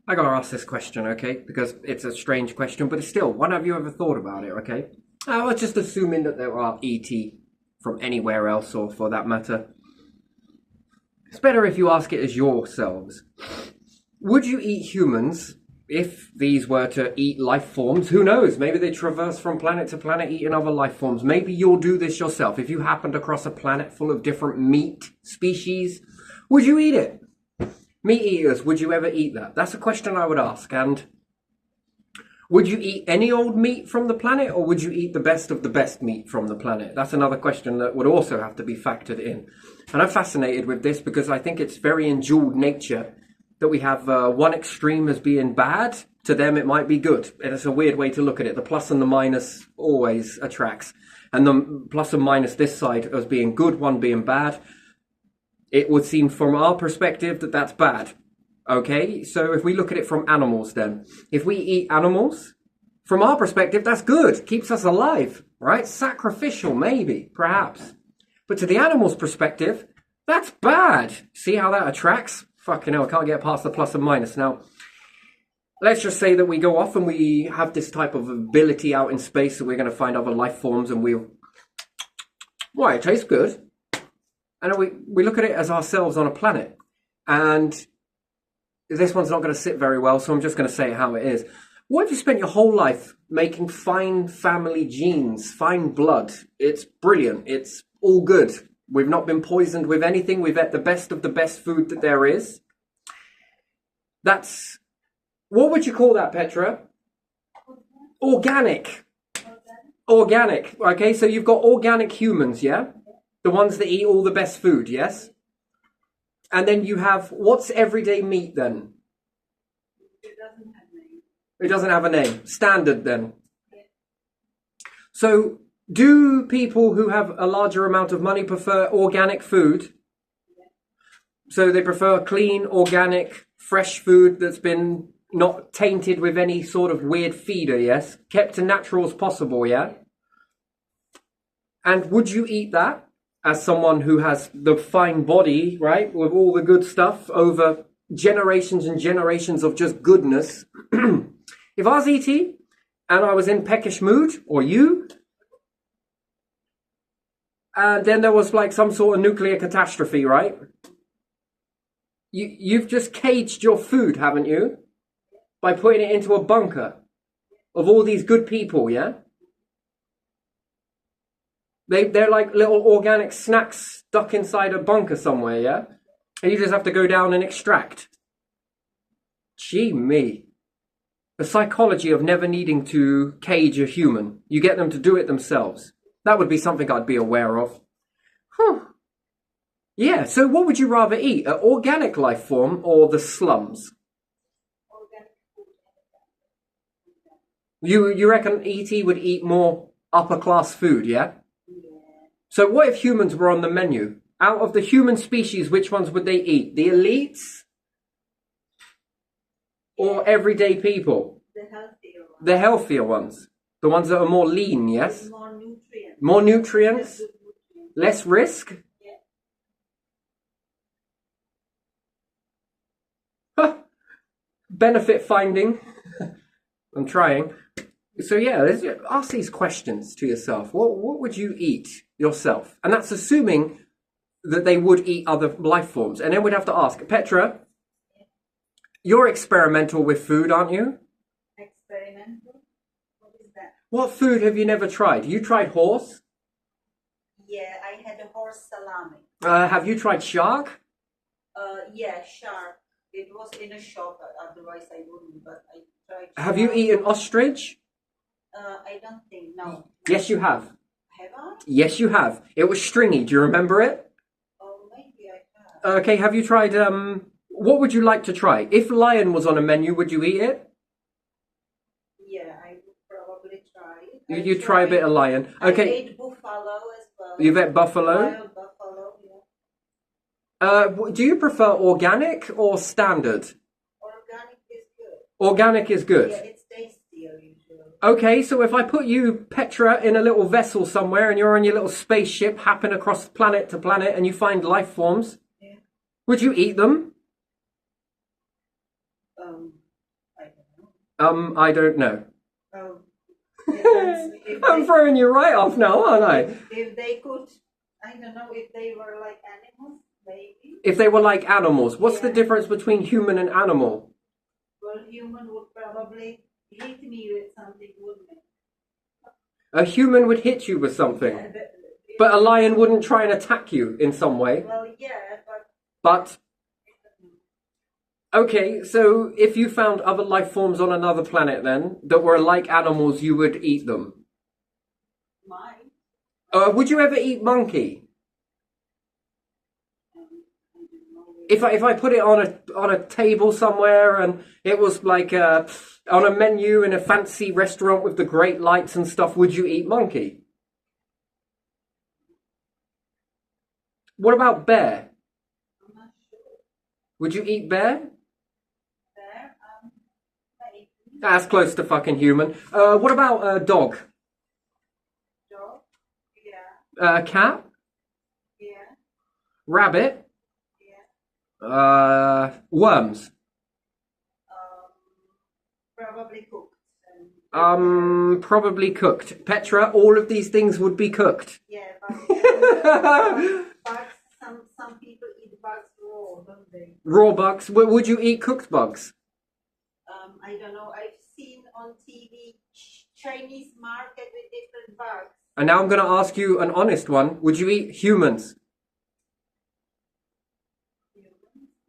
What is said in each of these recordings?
I gotta ask this question, okay? Because it's a strange question, but it's still, when have you ever thought about it, okay? I was just assuming that there are ET from anywhere else, or for that matter. It's better if you ask it as yourselves. Would you eat humans if these were to eat life forms? Who knows? Maybe they traverse from planet to planet eating other life forms. Maybe you'll do this yourself. If you happened across a planet full of different meat species, would you eat it? Meat eaters, would you ever eat that? That's a question I would ask. And would you eat any old meat from the planet, or would you eat the best of the best meat from the planet? That's another question that would also have to be factored in. And I'm fascinated with this because I think it's very in dual nature that we have one extreme as being bad. To them, it might be good. And it's a weird way to look at it. The plus and the minus always attracts. And the plus and minus this side as being good, one being bad. It would seem from our perspective that that's bad. Okay, so if we look at it from animals then, if we eat animals, from our perspective, that's good. Keeps us alive, right? Sacrificial, maybe, perhaps. But to the animal's perspective, that's bad. See how that attracts? Fucking hell, I can't get past the plus and minus. Now, let's just say that we go off and we have this type of ability out in space, so we're going to find other life forms and we'll... Why, it tastes good. And we look at it as ourselves on a planet. And this one's not going to sit very well, so I'm just going to say how it is. What if you spent your whole life making fine family genes, fine blood? It's brilliant. It's all good. We've not been poisoned with anything. We've ate the best of the best food that there is. That's... What would you call that, Petra? Organic. Organic. Okay, so you've got organic humans, yeah? The ones that eat all the best food, yes? And then you have, what's everyday meat then? It doesn't have a name. It doesn't have a name. Standard then. Yeah. So do people who have a larger amount of money prefer organic food? Yeah. So they prefer clean, organic, fresh food that's been not tainted with any sort of weird feeder, yes? Kept as natural as possible, yeah? And would you eat that? As someone who has the fine body, right, with all the good stuff over generations and generations of just goodness. If I was E.T. and I was in peckish mood, or you, and then there was like some sort of nuclear catastrophe, right? You've just caged your food, haven't you? By putting it into a bunker of all these good people, yeah? They're like little organic snacks stuck inside a bunker somewhere, yeah? And you just have to go down and extract. Gee me. The psychology of never needing to cage a human. You get them to do it themselves. That would be something I'd be aware of. Whew. Yeah, so what would you rather eat? An organic life form or the slums? Organic food. You reckon E.T. would eat more upper class food, yeah? So what if humans were on the menu? Out of the human species, which ones would they eat? The elites? Or everyday people? The healthier ones. The healthier ones. The ones that are more lean, yes? More nutrients. More nutrients? Less risk? Yeah. Huh. Benefit finding. I'm trying. So yeah, ask these questions to yourself. What would you eat yourself? And that's assuming that they would eat other life forms. And then we'd have to ask, Petra, you're experimental with food, aren't you? Experimental? What is that? What food have you never tried? You tried horse? Yeah, I had a horse salami. Have you tried shark? Yeah, shark. It was in a shop, otherwise I wouldn't, but I tried shark. Have you eaten ostrich? I don't think, no. Yes, you have. Have I? Yes, you have. It was stringy. Do you remember it? Oh, maybe I have. Okay, have you tried, what would you like to try? If lion was on a menu, would you eat it? Yeah, I would probably try it. You'd try a bit of lion. Okay. I ate buffalo as well. You've ate buffalo? Wild buffalo, yeah. Do you prefer organic or standard? Organic is good. Organic is good. Yeah, it's tastier usually. Okay, so if I put you, Petra, in a little vessel somewhere and you're on your little spaceship hopping across planet to planet and you find life forms, Yeah. would you eat them? I don't know. Oh, depends if I'm they, throwing you right off now, aren't I? if they could, I don't know if they were like animals, maybe. If they were like animals, what's the Yeah. difference between human and animal? Well, human would probably hit me with something, wouldn't it? A human would hit you with something, Yeah, but a lion wouldn't try and attack you in some way. well, yeah, but But, okay, so if you found other life forms on another planet then, that were like animals, you would eat them. mine. Would you ever eat monkey? I don't know. If I put it on a table somewhere and it was like on a menu in a fancy restaurant with the great lights and stuff, would you eat monkey? What about bear? I'm not sure. Would you eat bear? There, maybe. That's close to fucking human. What about dog? Dog. Yeah, Cat? yeah, Rabbit? yeah. Worms? Probably cooked. And Probably cooked. Petra, all of these things would be cooked. yeah, bugs. Some people eat bugs raw, don't they? Raw bugs. Would you eat cooked bugs? I don't know. I've seen on TV Chinese market with different bugs. And now I'm going to ask you an honest one. Would you eat humans?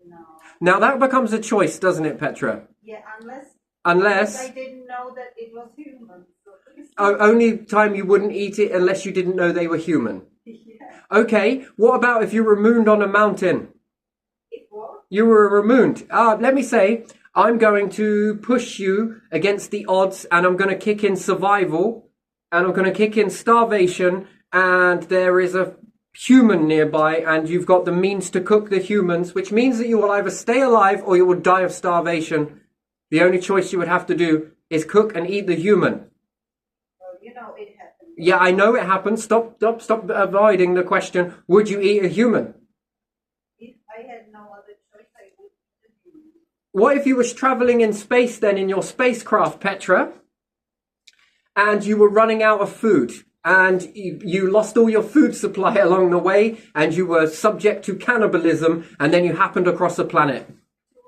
No. Now that becomes a choice, doesn't it, Petra? Yeah, unless Unless I didn't know that it was human. So only time you wouldn't eat it unless you didn't know they were human. yeah, Okay, what about if you were mooned on a mountain? it was. You were mooned. Let me say, I'm going to push you against the odds and I'm going to kick in survival and I'm going to kick in starvation and there is a human nearby and you've got the means to cook the humans, which means that you will either stay alive or you will die of starvation. The only choice you would have to do is cook and eat the human. Well, you know it happened. Yeah, I know it happens. Stop avoiding the question. Would you eat a human? If I had no other choice, I would eat a human. What if you was traveling in space then in your spacecraft, Petra, and you were running out of food and you lost all your food supply along the way and you were subject to cannibalism and then you happened across a planet? Too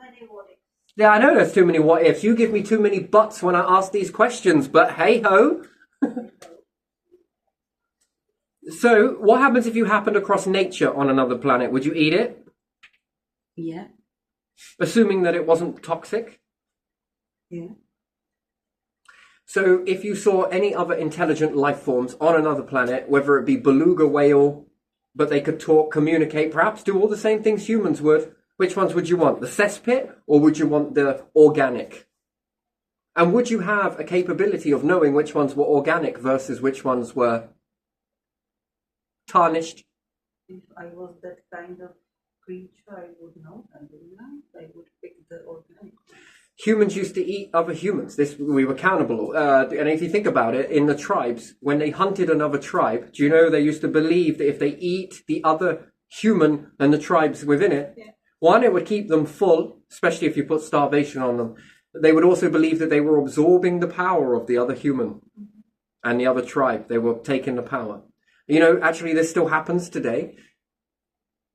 many what ifs. Yeah, I know there's too many what ifs. You give me too many buts when I ask these questions, but hey ho. So, what happens if you happened across nature on another planet? Would you eat it? Yeah. Assuming that it wasn't toxic? Yeah. So, if you saw any other intelligent life forms on another planet, whether it be beluga whale, but they could talk, communicate, perhaps do all the same things humans would, which ones would you want? The cesspit or would you want the organic? And would you have a capability of knowing which ones were organic versus which ones were tarnished? If I was that kind of creature, I would know that, wouldn't I? I would pick the organic. Humans used to eat other humans. We were cannibal. And if you think about it, in the tribes, when they hunted another tribe, do you know they used to believe that if they eat the other human and the tribes within it, Yeah. one, it would keep them full, especially if you put starvation on them. They would also believe that they were absorbing the power of the other human and the other tribe. They were taking the power. You know, actually, this still happens today.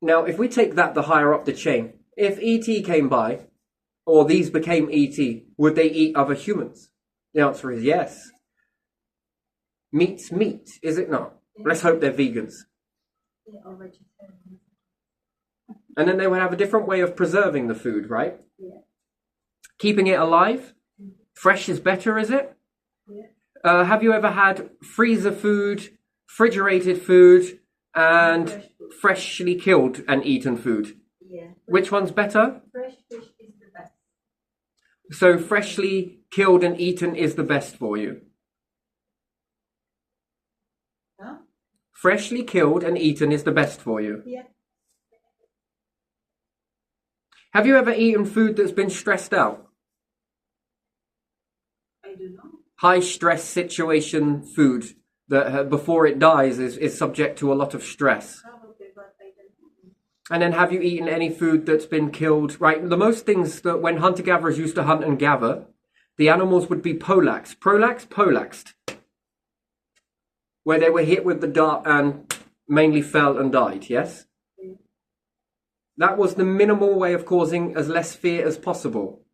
Now, if we take that the higher up the chain, if ET came by, or these became ET, would they eat other humans? The answer is yes. Meat's meat, is it not? Let's hope they're vegans. Yeah, or vegetarian. And then they would have a different way of preserving the food, right? Yeah. Keeping it alive? Fresh is better, is it? Yeah. Have you ever had freezer food, refrigerated food, and Fresh food. freshly killed and eaten food? Yeah. Which one's better? Fresh fish is the best. So freshly killed and eaten is the best for you. Huh? Freshly killed and eaten is the best for you. Yeah. Have you ever eaten food that's been stressed out? I don't know. High stress situation food that before it dies is subject to a lot of stress. Probably, but I don't know. And then have you eaten any food that's been killed? Right, the most things that when hunter-gatherers used to hunt and gather, the animals would be polaxed, where they were hit with the dart and mainly fell and died, yes? That was the minimal way of causing as less fear as possible.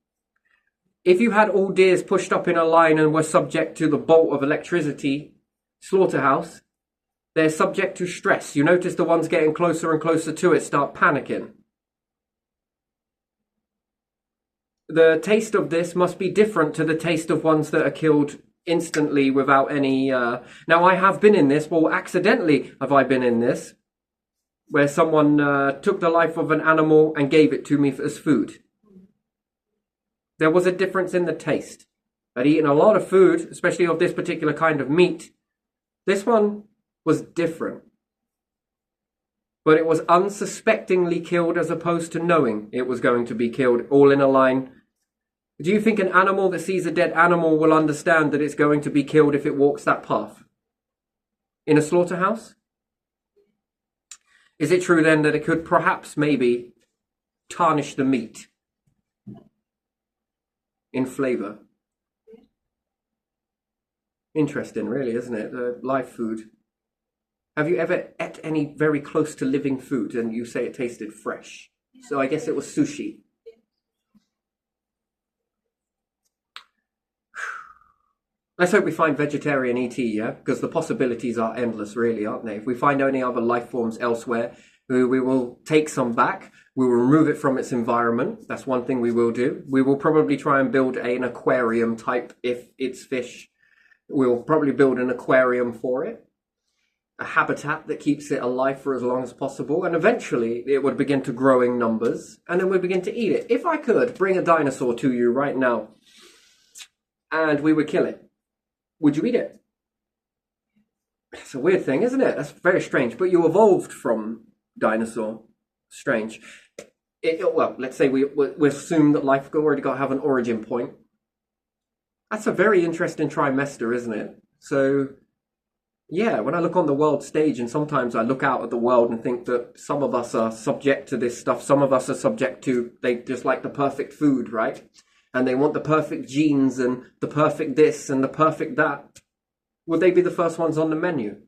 If you had all deers pushed up in a line and were subject to the bolt of electricity slaughterhouse, they're subject to stress. You notice the ones getting closer and closer to it start panicking. The taste of this must be different to the taste of ones that are killed instantly without any... Now, I have been in this. Well, accidentally have I been in this, where someone took the life of an animal and gave it to me as food. There was a difference in the taste. I'd eaten a lot of food, especially of this particular kind of meat. This one was different. But it was unsuspectingly killed as opposed to knowing it was going to be killed, all in a line. Do you think an animal that sees a dead animal will understand that it's going to be killed if it walks that path? In a slaughterhouse? Is it true then that it could perhaps maybe tarnish the meat in flavour? Interesting, really, isn't it? Live food. Have you ever ate any very close to living food and you say it tasted fresh? So I guess it was sushi. Let's hope we find vegetarian ET, yeah? Because the possibilities are endless, really, aren't they? If we find any other life forms elsewhere, we will take some back. We will remove it from its environment. That's one thing we will do. We will probably try and build an aquarium type if it's fish. We'll probably build an aquarium for it. A habitat that keeps it alive for as long as possible, and eventually it would begin to grow in numbers, and then we'd begin to eat it. If I could bring a dinosaur to you right now, and we would kill it, would you eat it? It's a weird thing, isn't it? That's very strange, but you evolved from dinosaur. Strange. Well, let's say we assume that life already got to have an origin point. That's a very interesting trimester, isn't it? So... yeah, when I look on the world stage, and sometimes I look out at the world and think that some of us are subject to this stuff, some of us are subject to, they just like the perfect food, right? And they want the perfect genes and the perfect this and the perfect that. Would they be the first ones on the menu?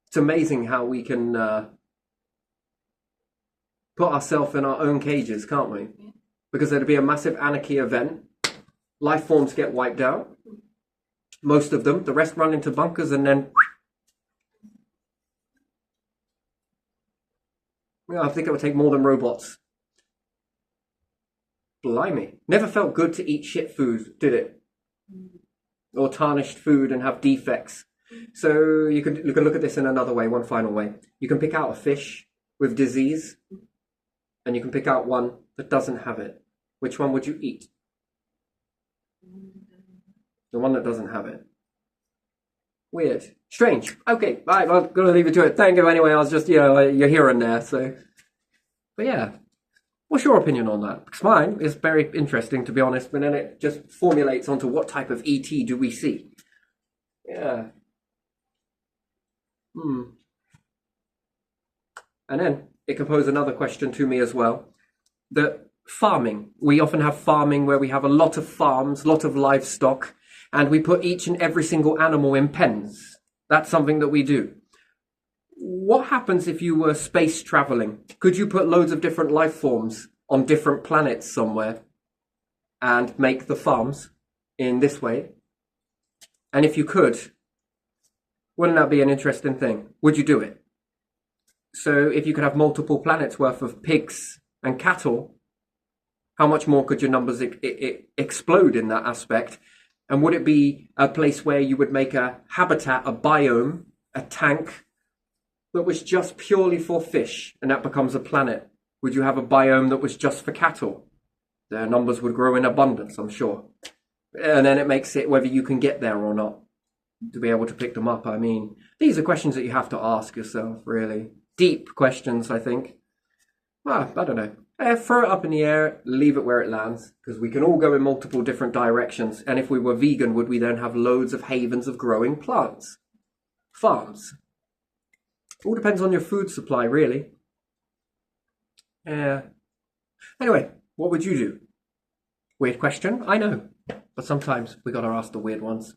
It's amazing how we can put ourselves in our own cages, can't we? Because there'd be a massive anarchy event. Life forms get wiped out. Most of them. The rest run into bunkers and then... yeah, I think it would take more than robots. Blimey. Never felt good to eat shit food, did it? Or tarnished food and have defects. So you can look at this in another way, one final way. You can pick out a fish with disease, and you can pick out one that doesn't have it. Which one would you eat? The one that doesn't have it. Weird. Strange. Okay, right, I'm going to leave it to it. Thank you anyway. I was just, you're here and there, so. But yeah, what's your opinion on that? Because mine is very interesting, to be honest, but then it just formulates onto what type of ET do we see. Yeah. And then it can pose another question to me as well. That farming, we often have farming where we have a lot of farms, lot of livestock, and we put each and every single animal in pens. That's something that we do. What happens if you were space traveling? Could you put loads of different life forms on different planets somewhere and make the farms in this way? And if you could, wouldn't that be an interesting thing? Would you do it? So if you could have multiple planets worth of pigs and cattle, how much more could your numbers explode in that aspect? And would it be a place where you would make a habitat, a biome, a tank that was just purely for fish, and that becomes a planet? Would you have a biome that was just for cattle? Their numbers would grow in abundance, I'm sure. And then it makes it whether you can get there or not to be able to pick them up. I mean, these are questions that you have to ask yourself, really. Deep questions, I think. Well, I don't know. Throw it up in the air, leave it where it lands, because we can all go in multiple different directions. And if we were vegan, would we then have loads of havens of growing plants? Farms. All depends on your food supply, really. Yeah. Anyway, what would you do? Weird question, I know. But sometimes we gotta ask the weird ones.